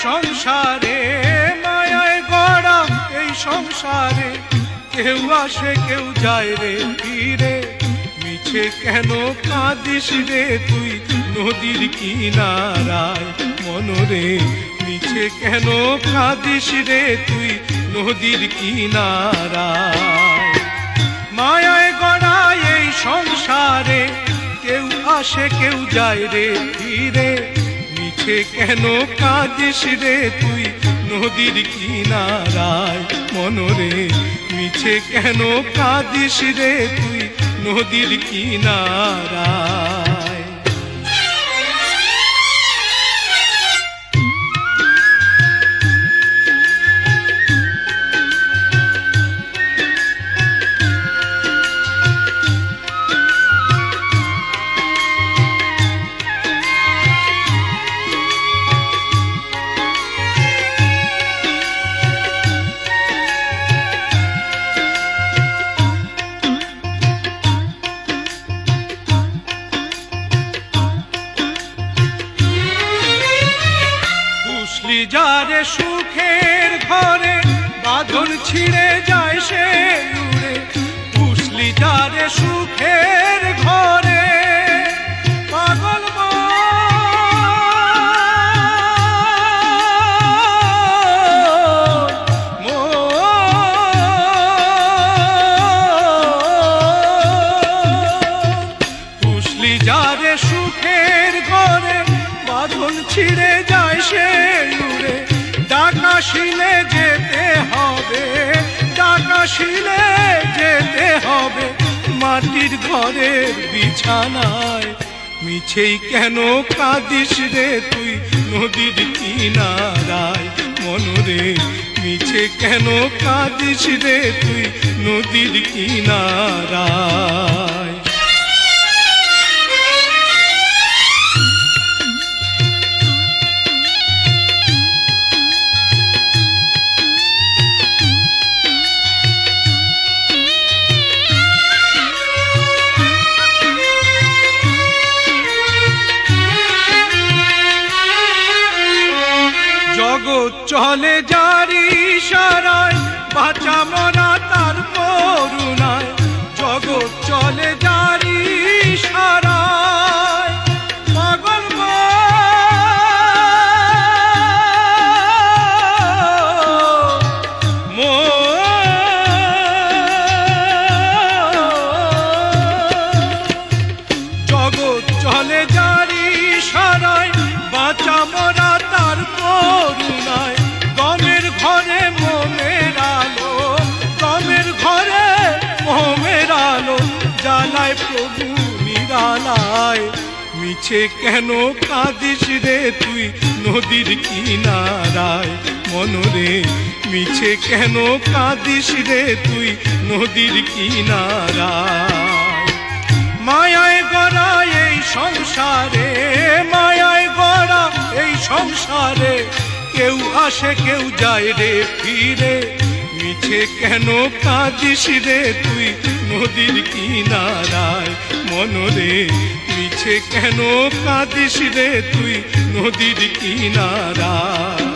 সংসারে, মায়ায় গড়া এই সংসারে, কেউ আসে কেউ যায় রে ফিরে। মিছে কেন কাঁদিস রে তুই নদীর কিনারায় মনরে, মিছে কেন কাঁদিস রে তুই নদীর কিনারায়। মায়ায় গড়া এই সংসারে, কেউ আসে কেউ যায় রে ফিরে। মিছে কেন কাঁদিস রে তুই নদীর কিনারায় মনরে, মিছে কেন কাঁদিস রে তুই নদীর কিনারায়। যারে সুখের ঘরে বাঁধন ছিঁড়ে যায় সে উড়ে, পুষলি যারে সুখের ঘরে পাগল পুষলি যারে সুখের ঘরে বাঁধন ছিঁড়ে যায় সে উড়ে। ডাকাশিলে যেতে হবে, ডাকাশিলে যেতে হবে মাটির ঘরের বিছানায়। মিছেই কেন কাঁদিস রে তুই নদীর কিনারায় মনরে, মিছে কেন কাঁদিস রে তুই নদীর কিনারায়। জগৎ চলে যারি ইশারায়, বাঁচা মরা তার করুণায়। জগৎ চলে যারি ইশারায়, পাগল জগৎ চলে যারি ইশারায়, বাঁচা মরা তার করুণায়। গমের ঘরে মোমের আলো, গমের ঘরে মোমের আলো জ্বালায় প্রভু নিরালায়। মিছে কেন কাঁদিস রে তুই নদীর কিনারায় মনরে, মিছে কেন কাঁদিস রে তুই নদীর কিনারায়। মায়ায় গড়া এই সংসারে, মায়ায় গড়া এই সংসারে, কেউ আসে কেউ যায় রে ফিরে। মিছে কেন কাঁদিস রে তুই নদীর কিনারায় মনরে, মিছে কেন কাঁদিস রে তুই নদীর কিনারায়।